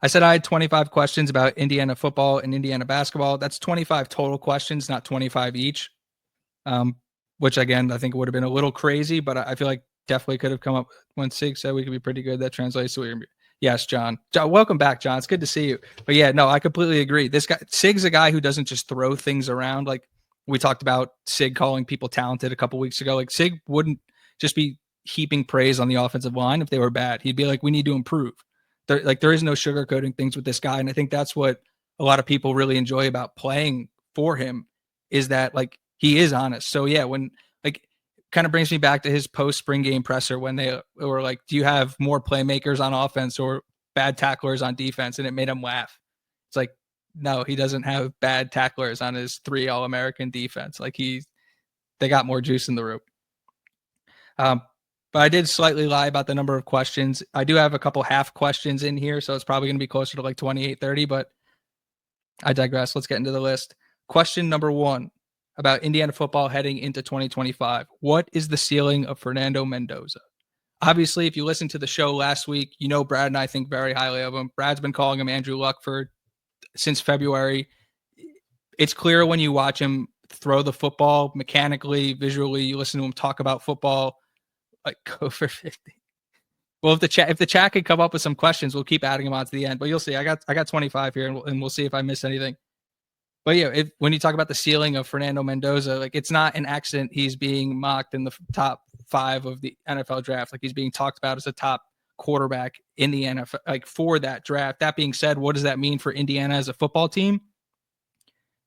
I said I had 25 questions about Indiana football and Indiana basketball. That's 25 total questions, not 25 each. Which again, I think would have been a little crazy, but I feel like definitely could have come up when Sig said we could be pretty good. That translates to yes, John. Welcome back, John. It's good to see you. But yeah, no, I completely agree. This guy, Sig's a guy who doesn't just throw things around. Like we talked about Sig calling people talented a couple weeks ago. Like Sig wouldn't just be heaping praise on the offensive line if they were bad. He'd be like, we need to improve. There is no sugarcoating things with this guy. And I think that's what a lot of people really enjoy about playing for him is that like he is honest. So yeah, when like kind of brings me back to his post spring game presser when they were like, do you have more playmakers on offense or bad tacklers on defense? And it made him laugh. It's like, no, he doesn't have bad tacklers on his 3 All-American defense. Like they got more juice in the rope. But I did slightly lie about the number of questions. I do have a couple half questions in here, so it's probably going to be closer to like 28, 30, but I digress. Let's get into the list. Question number 1 about Indiana football heading into 2025. What is the ceiling of Fernando Mendoza? Obviously, if you listened to the show last week, you know Brad and I think very highly of him. Brad's been calling him Andrew Luck since February. It's clear when you watch him throw the football mechanically, visually, you listen to him talk about football, like go for 50. Well, if the chat could come up with some questions, we'll keep adding them on to the end. But you'll see, I got 25 here, and we'll see if I miss anything. But yeah, when you talk about the ceiling of Fernando Mendoza, like it's not an accident he's being mocked in the top 5 of the NFL draft. Like he's being talked about as a top quarterback in the NFL, like for that draft. That being said, what does that mean for Indiana as a football team?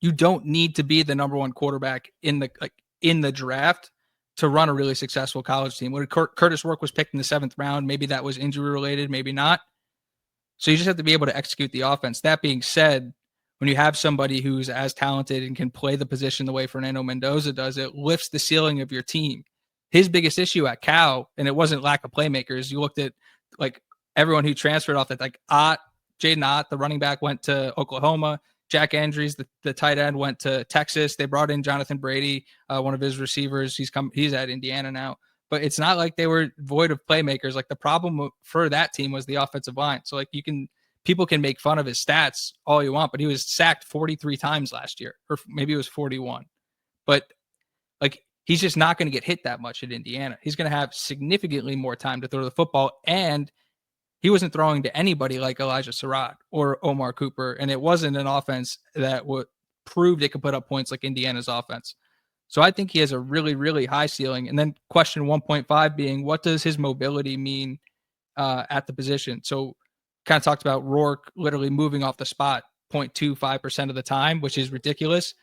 You don't need to be the number 1 quarterback in the draft to run a really successful college team. When Curtis Rourke was picked in the 7th round, maybe that was injury related, maybe not. So you just have to be able to execute the offense. That being said, when you have somebody who's as talented and can play the position the way Fernando Mendoza does, it lifts the ceiling of your team. His biggest issue at Cal, and it wasn't lack of playmakers. You looked at like everyone who transferred off that, like Jaden Ott, the running back, went to Oklahoma. Jack Andrews, the tight end, went to Texas. They brought in Jonathan Brady, one of his receivers. He's at Indiana now. But it's not like they were void of playmakers. Like the problem for that team was the offensive line. So like people can make fun of his stats all you want, but he was sacked 43 times last year, or maybe it was 41. But like he's just not going to get hit that much at Indiana. He's going to have significantly more time to throw the football, and he wasn't throwing to anybody like Elijah Surratt or Omar Cooper, and it wasn't an offense that proved it could put up points like Indiana's offense. So I think he has a really, really high ceiling. And then question 1.5 being, what does his mobility mean at the position? So kind of talked about Rourke literally moving off the spot 0.25% of the time, which is ridiculous.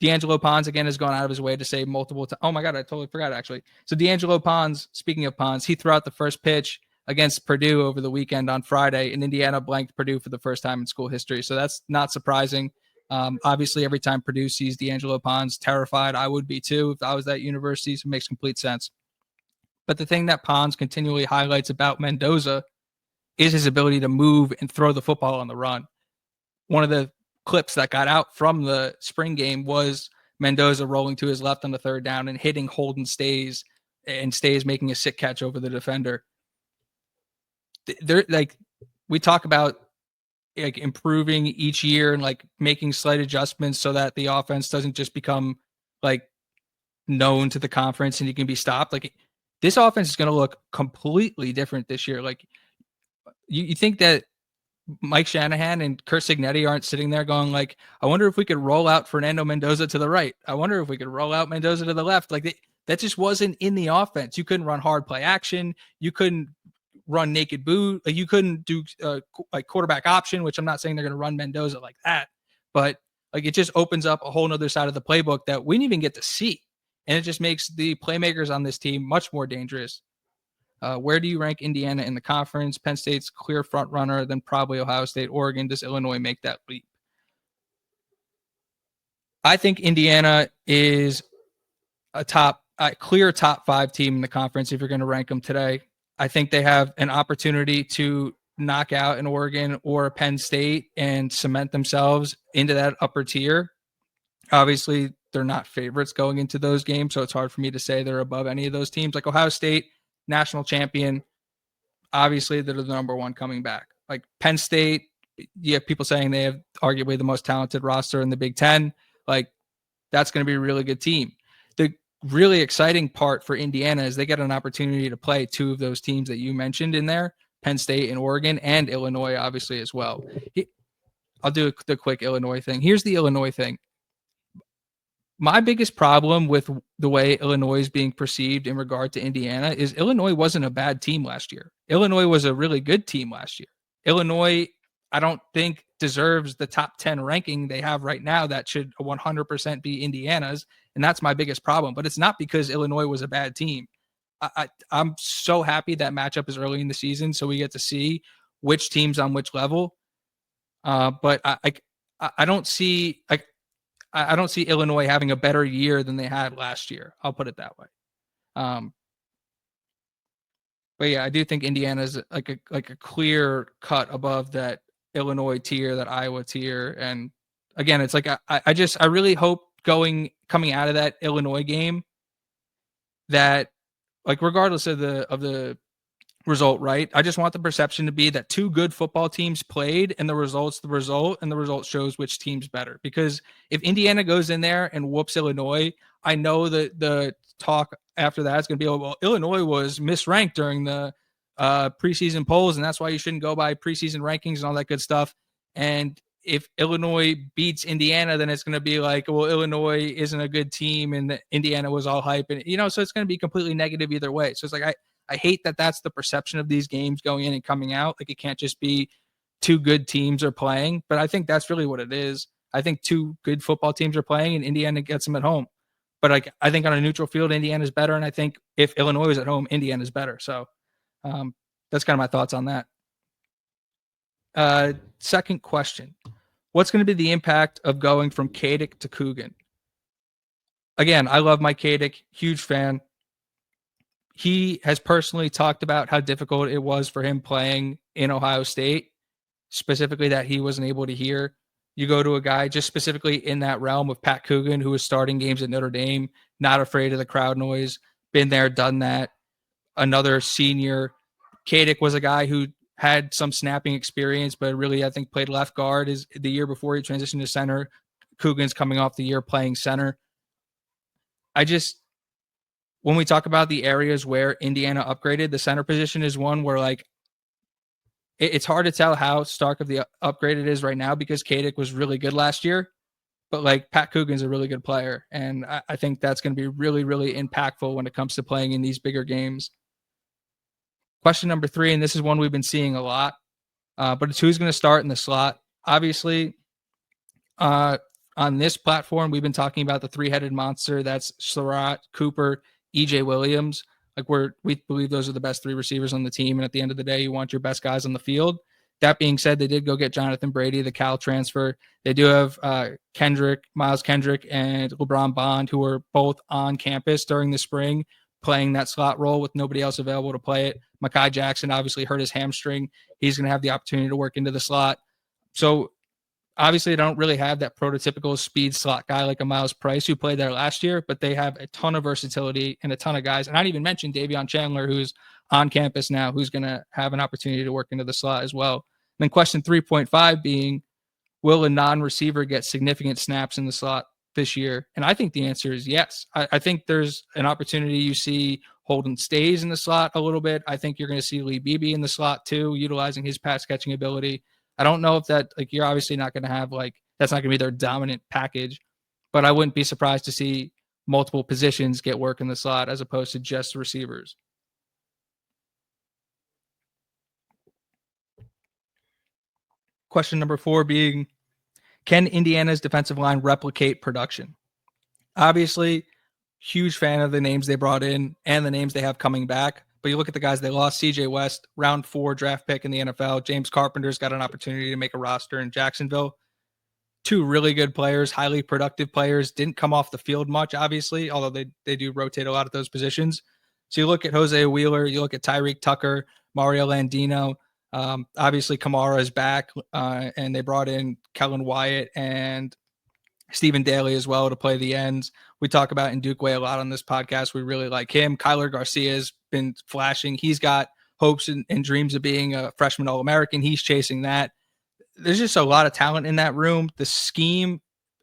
D'Angelo Pons, again, has gone out of his way to say multiple times. Oh, my God, I totally forgot, actually. So D'Angelo Pons, speaking of Pons, he threw out the first pitch against Purdue over the weekend on Friday, and Indiana blanked Purdue for the first time in school history. So that's not surprising. Obviously, every time Purdue sees D'Angelo Pons, terrified. I would be too if I was that university, so it makes complete sense. But the thing that Pons continually highlights about Mendoza is his ability to move and throw the football on the run. One of the clips that got out from the spring game was Mendoza rolling to his left on the 3rd down and hitting Holden Stays, and Stays making a sick catch over the defender. They're like, we talk about like improving each year and like making slight adjustments so that the offense doesn't just become like known to the conference and you can be stopped. Like this offense is going to look completely different this year. Like you think that Mike Shanahan and Kurt Signetti aren't sitting there going like, I wonder if we could roll out Fernando Mendoza to the right. I wonder if we could roll out Mendoza to the left. Like that just wasn't in the offense. You couldn't run hard play action. You couldn't run naked boot. Like you couldn't do like quarterback option, which I'm not saying they're going to run Mendoza like that, but like it just opens up a whole nother side of the playbook that we didn't even get to see. And it just makes the playmakers on this team much more dangerous. Where do you rank Indiana in the conference? Penn State's clear front runner, then probably Ohio State, Oregon. Does Illinois make that leap? I think Indiana is a clear top 5 team in the conference if you're going to rank them today. I think they have an opportunity to knock out an Oregon or a Penn State and cement themselves into that upper tier. Obviously, they're not favorites going into those games, so it's hard for me to say they're above any of those teams. Like Ohio State, national champion, obviously they're the number 1 coming back. Like Penn State, you have people saying they have arguably the most talented roster in the Big Ten. Like that's going to be a really good team. The really exciting part for Indiana is they get an opportunity to play two of those teams that you mentioned in there, Penn State and Oregon, and Illinois, obviously, as well. I'll do the quick Illinois thing. Here's the Illinois thing. My biggest problem with the way Illinois is being perceived in regard to Indiana is Illinois wasn't a bad team last year. Illinois was a really good team last year. Illinois, I don't think deserves the top 10 ranking they have right now. That should 100% be Indiana's. And that's my biggest problem. But it's not because Illinois was a bad team. I'm so happy that matchup is early in the season, so we get to see which teams on which level. But I don't see I don't see Illinois having a better year than they had last year. I'll put it that way. But yeah, I do think Indiana's like a clear cut above that Illinois tier, that Iowa tier. And again, it's like I really hope coming out of that Illinois game that, like, regardless of the result, right? I just want the perception to be that two good football teams played and the result's the result, and the result shows which team's better. Because if Indiana goes in there and whoops Illinois, I know that the talk after that is going to be, oh, well, Illinois was misranked during the preseason polls, and that's why you shouldn't go by preseason rankings and all that good stuff. And if Illinois beats Indiana, then it's going to be like, well, Illinois isn't a good team and Indiana was all hype. And, so it's going to be completely negative either way. So it's like, I hate that that's the perception of these games going in and coming out. Like, it can't just be two good teams are playing, but I think that's really what it is. I think two good football teams are playing and Indiana gets them at home. But like, I think on a neutral field, Indiana's better. And I think if Illinois is at home, Indiana's better. So that's kind of my thoughts on that. Second question. What's going to be the impact of going from Kadick to Coogan? Again, I love Mike Kadick, huge fan. He has personally talked about how difficult it was for him playing in Ohio State, specifically that he wasn't able to hear. You go to a guy just specifically in that realm of Pat Coogan, who was starting games at Notre Dame, not afraid of the crowd noise, been there, done that. Another senior. Kadick was a guy who had some snapping experience, but really, I think, played left guard is the year before he transitioned to center. Coogan's coming off the year playing center. When we talk about the areas where Indiana upgraded, the center position is one where, like, it's hard to tell how stark of the upgrade it is right now because Kadick was really good last year, but like Pat Coogan's a really good player. And I think that's going to be really, really impactful when it comes to playing in these bigger games. Question number 3, and this is one we've been seeing a lot, but it's who's going to start in the slot. Obviously, on this platform, we've been talking about the three-headed monster. That's Surratt, Cooper, EJ Williams. Like, we believe those are the best three receivers on the team. And at the end of the day, you want your best guys on the field. That being said, they did go get Jonathan Brady, the Cal transfer. They do have Miles Kendrick, and LeBron Bond, who are both on campus during the spring, playing that slot role with nobody else available to play it. Mekhi Jackson obviously hurt his hamstring. He's going to have the opportunity to work into the slot. So obviously, they don't really have that prototypical speed slot guy like a Miles Price who played there last year, but they have a ton of versatility and a ton of guys. And I didn't even mention Davion Chandler, who's on campus now, who's going to have an opportunity to work into the slot as well. And then question 3.5 being, will a non-receiver get significant snaps in the slot this year? And I think the answer is yes. I think there's an opportunity. You see Holden stays in the slot a little bit. I think you're going to see Lee Beebe in the slot too, utilizing his pass catching ability. I don't know if that, like, you're obviously not going to have, like, that's not going to be their dominant package, but I wouldn't be surprised to see multiple positions get work in the slot as opposed to just receivers. Question number 4 being, can Indiana's defensive line replicate production? Obviously, huge fan of the names they brought in and the names they have coming back. But you look at the guys they lost: CJ West, round 4 draft pick in the NFL. James Carpenter's got an opportunity to make a roster in Jacksonville. 2 really good players, highly productive players, didn't come off the field much, obviously, although they do rotate a lot of those positions. So you look at Jose Wheeler, you look at Tyreek Tucker, Mario Landino. Obviously, Kamara is back, and they brought in Kellen Wyatt and Stephen Daly as well to play the ends. We talk about Ndukwe a lot on this podcast. We really like him. Kyler Garcia has been flashing. He's got hopes and dreams of being a freshman All-American. He's chasing that. There's just a lot of talent in that room. The scheme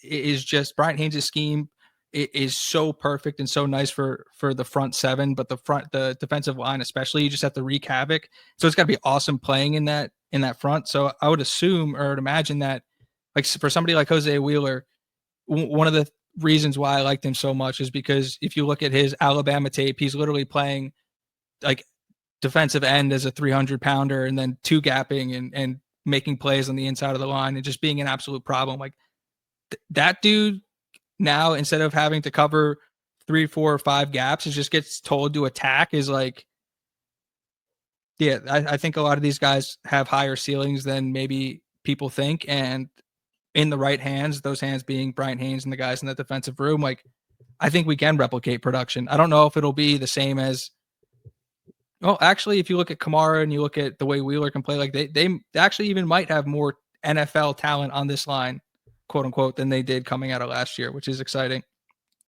is just Brian Haynes' scheme is so perfect and so nice for the front seven, but the defensive line especially, you just have to wreak havoc. So it's got to be awesome playing in that front. So I would assume or would imagine that, like, for somebody like Jose Wheeler, one of the reasons why I liked him so much is because if you look at his Alabama tape, he's literally playing like defensive end as a 300-pounder and then two gapping and making plays on the inside of the line and just being an absolute problem. Like that dude now, instead of having to cover 3, 4, or 5 gaps, it just gets told to attack is like, yeah, I think a lot of these guys have higher ceilings than maybe people think. And in the right hands, those hands being Brian Haynes and the guys in the defensive room, like I think we can replicate production. I don't know if it'll be the same as, well, actually, if you look at Kamara and you look at the way Wheeler can play, like they actually even might have more NFL talent on this line, quote unquote, than they did coming out of last year, which is exciting.